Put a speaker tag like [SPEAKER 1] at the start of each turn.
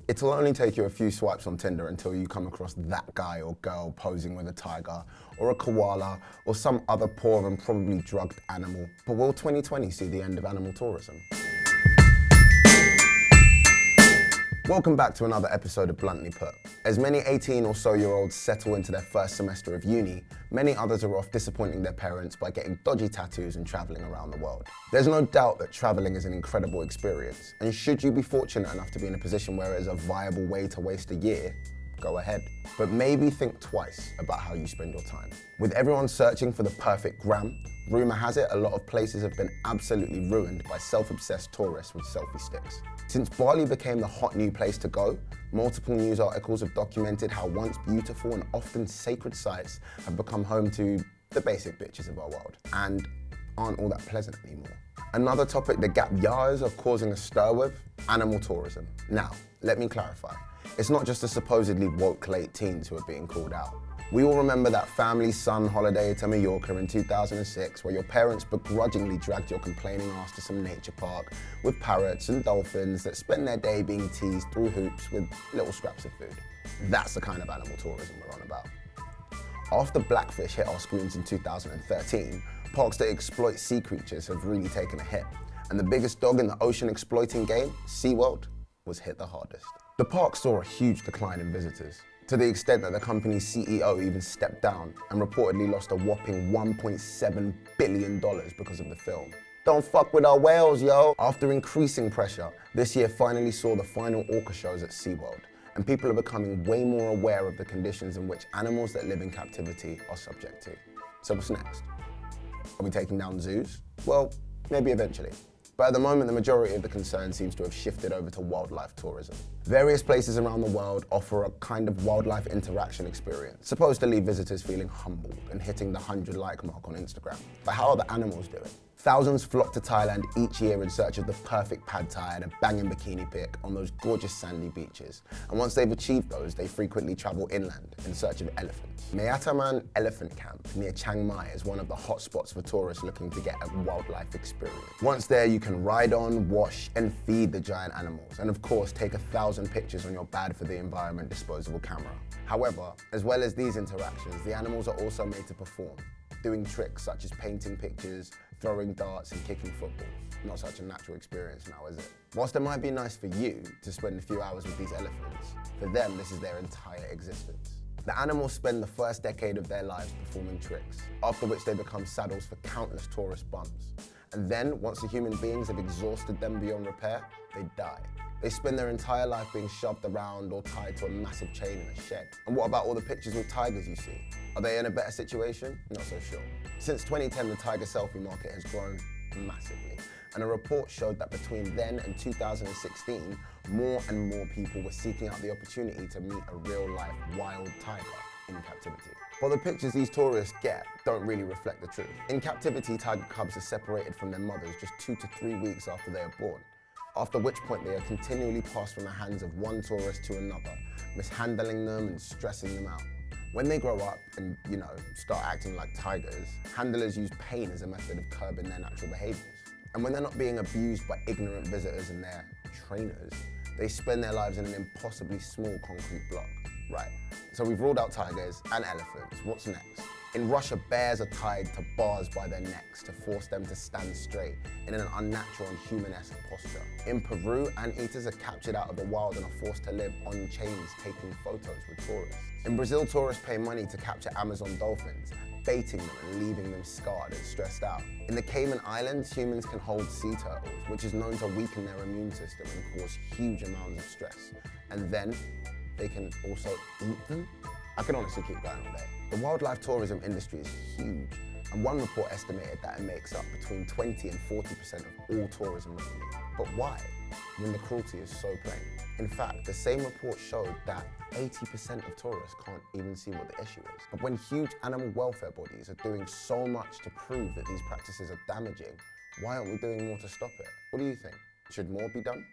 [SPEAKER 1] It'll only take you a few swipes on Tinder until you come across that guy or girl posing with a tiger, or a koala, or some other poor and probably drugged animal. But will 2020 see the end of animal tourism? Welcome back to another episode of Bluntly Put. As many 18 or so year olds settle into their first semester of uni, many others are off disappointing their parents by getting dodgy tattoos and traveling around the world. There's no doubt that traveling is an incredible experience, and should you be fortunate enough to be in a position where it is a viable way to waste a year, go ahead. But maybe think twice about how you spend your time. With everyone searching for the perfect gram, rumour has it a lot of places have been absolutely ruined by self-obsessed tourists with selfie sticks. Since Bali became the hot new place to go, multiple news articles have documented how once beautiful and often sacred sites have become home to the basic bitches of our world and aren't all that pleasant anymore. Another topic the gap years are causing a stir with: animal tourism. Now, let me clarify. It's not just the supposedly woke late teens who are being called out. We all remember that family son holiday to Mallorca in 2006 where your parents begrudgingly dragged your complaining ass to some nature park with parrots and dolphins that spend their day being teased through hoops with little scraps of food. That's the kind of animal tourism we're on about. After Blackfish hit our screens in 2013, parks that exploit sea creatures have really taken a hit. And the biggest dog in the ocean exploiting game, SeaWorld, was hit the hardest. The park saw a huge decline in visitors, to the extent that the company's CEO even stepped down and reportedly lost a whopping $1.7 billion because of the film. Don't fuck with our whales, yo! After increasing pressure, this year finally saw the final orca shows at SeaWorld, and people are becoming way more aware of the conditions in which animals that live in captivity are subject to. So what's next? Are we taking down zoos? Well, maybe eventually. But at the moment, the majority of the concern seems to have shifted over to wildlife tourism. Various places around the world offer a kind of wildlife interaction experience, supposed to leave visitors feeling humbled and hitting the 100 like mark on Instagram. But how are the animals doing? Thousands flock to Thailand each year in search of the perfect pad thai and a banging bikini pic on those gorgeous sandy beaches. And once they've achieved those, they frequently travel inland in search of elephants. Mayataman Elephant Camp near Chiang Mai is one of the hot spots for tourists looking to get a wildlife experience. Once there, you can ride on, wash, and feed the giant animals, and of course, take 1,000 pictures on your bad for the environment disposable camera. However, as well as these interactions, the animals are also made to perform, doing tricks such as painting pictures, throwing darts, and kicking footballs. Not such a natural experience now, is it? Whilst it might be nice for you to spend a few hours with these elephants, for them, this is their entire existence. The animals spend the first decade of their lives performing tricks, after which they become saddles for countless tourist bums. And then, once the human beings have exhausted them beyond repair, they die. They spend their entire life being shoved around or tied to a massive chain in a shed. And what about all the pictures with tigers you see? Are they in a better situation? Not so sure. Since 2010, the tiger selfie market has grown massively. And a report showed that between then and 2016, more and more people were seeking out the opportunity to meet a real-life wild tiger in captivity. But the pictures these tourists get don't really reflect the truth. In captivity, tiger cubs are separated from their mothers just 2 to 3 weeks after they are born, after which point they are continually passed from the hands of one tourist to another, mishandling them and stressing them out. When they grow up and, start acting like tigers, handlers use pain as a method of curbing their natural behaviours. And when they're not being abused by ignorant visitors and their trainers, they spend their lives in an impossibly small concrete block. Right, so we've ruled out tigers and elephants. What's next? In Russia, bears are tied to bars by their necks to force them to stand straight in an unnatural and human-esque posture. In Peru, anteaters are captured out of the wild and are forced to live on chains taking photos with tourists. In Brazil, tourists pay money to capture Amazon dolphins, baiting them and leaving them scarred and stressed out. In the Cayman Islands, humans can hold sea turtles, which is known to weaken their immune system and cause huge amounts of stress. And then they can also eat them? I can honestly keep going all day. The wildlife tourism industry is huge, and one report estimated that it makes up between 20 and 40% of all tourism revenue. But why, when the cruelty is so plain? In fact, the same report showed that 80% of tourists can't even see what the issue is. But when huge animal welfare bodies are doing so much to prove that these practices are damaging, why aren't we doing more to stop it? What do you think? Should more be done?